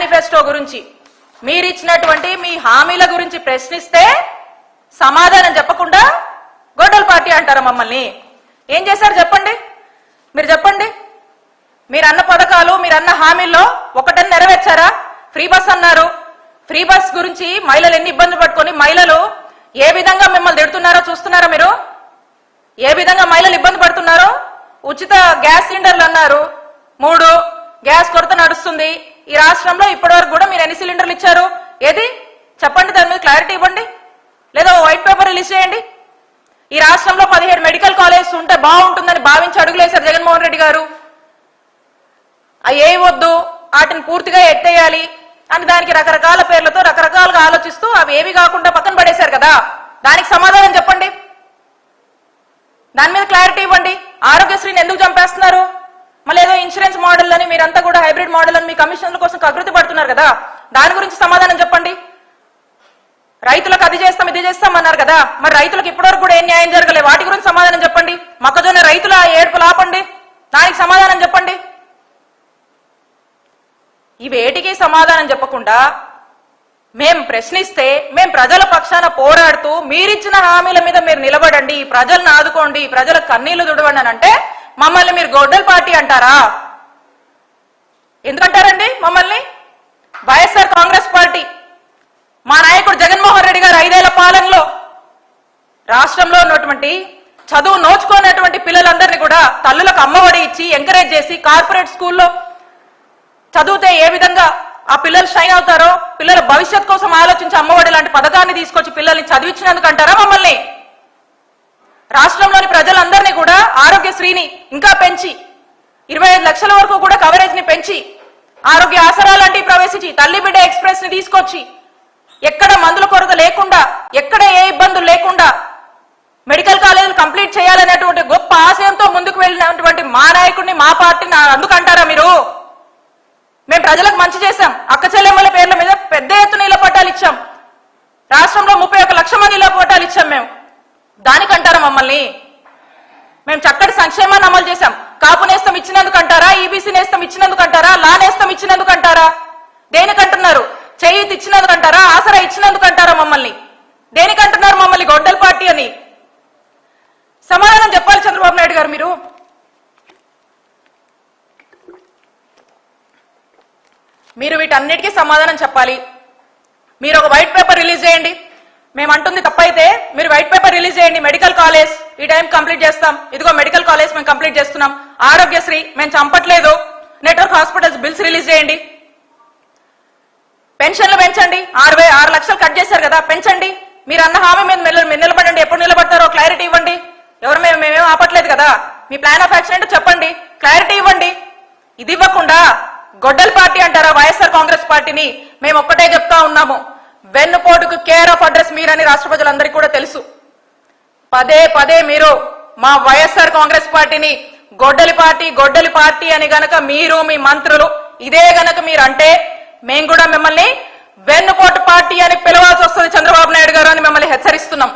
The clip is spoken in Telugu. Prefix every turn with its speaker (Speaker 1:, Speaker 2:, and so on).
Speaker 1: మేనిఫెస్టో గురించి మీరు ఇచ్చినటువంటి మీ హామీల గురించి ప్రశ్నిస్తే సమాధానం చెప్పకుండా గొడ్డల పార్టీ అంటారు మమ్మల్ని. ఏం చేశారు చెప్పండి, మీరు చెప్పండి. మీరన్న పథకాలు మీరన్న హామీల్లో ఒకటని నెరవేర్చారా? ఫ్రీ బస్ అన్నారు. ఫ్రీ బస్ గురించి మహిళలు ఎన్ని ఇబ్బందులు పట్టుకొని మహిళలు ఏ విధంగా మిమ్మల్ని తిడుతున్నారో చూస్తున్నారా మీరు? ఏ విధంగా మహిళలు ఇబ్బంది పడుతున్నారో? ఉచిత గ్యాస్ సిలిండర్లు అన్నారు, 3 గ్యాస్ కొరత నడుస్తుంది ఈ రాష్ట్రంలో. ఇప్పటివరకు కూడా మీరు ఎన్ని సిలిండర్లు ఇచ్చారు? ఏది చెప్పండి, దాని మీద క్లారిటీ ఇవ్వండి. లేదా వైట్ పేపర్ రిలీజ్ చేయండి. ఈ రాష్ట్రంలో 17 మెడికల్ కాలేజెస్ ఉంటే బాగుంటుందని భావించి అడుగులేశారు జగన్మోహన్ రెడ్డి గారు. అవి ఏ వద్దు, వాటిని పూర్తిగా ఎత్తేయాలి అని దానికి రకరకాల పేర్లతో రకరకాలుగా ఆలోచిస్తూ అవి ఏవి కాకుండా పక్కన పడేశారు కదా. దానికి సమాధానం చెప్పండి, దాని మీద క్లారిటీ ఇవ్వండి. ఆరోగ్యశ్రీని ఎందుకు చంపేస్తున్నారు? మళ్ళీ ఏదో ఇన్సూరెన్స్ మోడల్ అని మీరంతా కూడా హైబ్రిడ్ మోడల్ అని మీ కమిషన్ల కోసం అభివృద్ధి పడుతున్నారు కదా, దాని గురించి సమాధానం చెప్పండి. రైతులకు అది చేస్తాం ఇది చేస్తాం అన్నారు కదా, మరి రైతులకు ఇప్పటివరకు కూడా ఏం న్యాయం జరగలేదు, వాటి గురించి సమాధానం చెప్పండి. మొక్కజొన్న రైతుల ఏడుపులు ఆపండి, దానికి సమాధానం చెప్పండి. ఇవేటికి సమాధానం చెప్పకుండా మేం ప్రశ్నిస్తే మేం ప్రజల పక్షాన పోరాడుతూ మీరిచ్చిన హామీల మీద మీరు నిలబడండి, ప్రజలను ఆదుకోండి, ప్రజల కన్నీళ్లు తుడవండి అని అంటే మమ్మల్ని మీరు గొడ్డల పార్టీ అంటారా? ఎందుకంటారండి మమ్మల్ని? వైఎస్ఆర్ కాంగ్రెస్ పార్టీ మా నాయకుడు జగన్మోహన్ రెడ్డి గారు 5 ఏళ్ల పాలనలో రాష్ట్రంలో ఉన్నటువంటి చదువు నోచుకున్నటువంటి పిల్లలందరినీ కూడా తల్లులకు అమ్మఒడి ఇచ్చి ఎంకరేజ్ చేసి కార్పొరేట్ స్కూల్లో చదివితే ఏ విధంగా ఆ పిల్లలు షైన్ అవుతారో, పిల్లల భవిష్యత్ కోసం ఆలోచించి అమ్మఒడి లాంటి పథకాన్ని తీసుకొచ్చి పిల్లల్ని చదివించినందుకు అంటారా మమ్మల్ని? రాష్ట్రంలోని ప్రజలందరినీ కూడా ఆరోగ్యశ్రీని ఇంకా పెంచి 25 లక్షల వరకు కూడా కవరేజ్ ని పెంచి ఆరోగ్య ఆసరా లాంటివి ప్రవేశించి తల్లి బిడ్డ ఎక్స్ప్రెస్ ని తీసుకొచ్చి ఎక్కడ మందుల కొరత లేకుండా ఎక్కడ ఏ ఇబ్బందులు లేకుండా మెడికల్ కాలేజీలు కంప్లీట్ చేయాలనేటువంటి గొప్ప ఆశయంతో ముందుకు వెళ్ళినటువంటి మా నాయకుడిని మా పార్టీని అందుకంటారా మీరు? మేము ప్రజలకు మంచి చేశాం, అక్క చెల్లెమ్మల పేర్ల మీద పెద్ద ఎత్తున ఇళ్ల పట్టాలు ఇచ్చాం, రాష్ట్రంలో 31 లక్షల మంది ఇళ్ల పట్టాలు ఇచ్చాం. మేము దానికంటారా మమ్మల్ని? మేము చక్కటి సంక్షేమాన్ని అమలు చేశాం. కాపు నేస్తం ఇచ్చినందుకు అంటారా? ఈబీసీ నేస్తం ఇచ్చినందుకు అంటారా? లా నేస్తం ఇచ్చినందుకు అంటారా? దేనికంటున్నారు? చేయూతి ఇచ్చినందుకు అంటారా? ఆసరా ఇచ్చినందుకు అంటారా మమ్మల్ని? దేనికంటున్నారు మమ్మల్ని గొడ్డల పార్టీ అని? సమాధానం చెప్పాలి చంద్రబాబు నాయుడు గారు. మీరు వీటన్నిటికీ సమాధానం చెప్పాలి. మీరు ఒక వైట్ పేపర్ రిలీజ్ చేయండి. మేము అంటుంది తప్పైతే మీరు వైట్ పేపర్ రిలీజ్ చేయండి. మెడికల్ కాలేజ్ ఈ టైం కంప్లీట్ చేస్తాం, ఇదిగో మెడికల్ కాలేజ్ మేము కంప్లీట్ చేస్తున్నాం, ఆరోగ్యశ్రీ మేము చంపట్లేదు, నెట్వర్క్ హాస్పిటల్స్ బిల్స్ రిలీజ్ చేయండి. పెన్షన్లు పెంచండి, 6 లక్షలు కట్ చేశారు కదా, పెంచండి. మీరు అన్న హామీ మీద నిలబడండి. ఎప్పుడు నిలబడతారో క్లారిటీ ఇవ్వండి. మేమేం ఆపట్లేదు కదా, మీ ప్లాన్ ఆఫ్ యాక్షన్ ఏంటో చెప్పండి, క్లారిటీ ఇవ్వండి. ఇది ఇవ్వకుండా గొడ్డల పార్టీ అంటారా వైఎస్ఆర్ కాంగ్రెస్ పార్టీని? మేము ఒక్కటే చెప్తా ఉన్నాము, వెన్నుపోటుకు కేర్ ఆఫ్ అడ్రస్ మీరని రాష్ట్ర ప్రజలందరికీ కూడా తెలుసు. పదే మీరు మా వైఎస్ఆర్ కాంగ్రెస్ పార్టీని గొడ్డలి పార్టీ అని గనక మీరు మీ మంత్రులు ఇదే గనక మీరు అంటే మేము కూడా మిమ్మల్ని వెన్నుపోటు పార్టీ అని పిలవాల్సి వస్తుంది చంద్రబాబు నాయుడు గారు అని మిమ్మల్ని హెచ్చరిస్తున్నాం.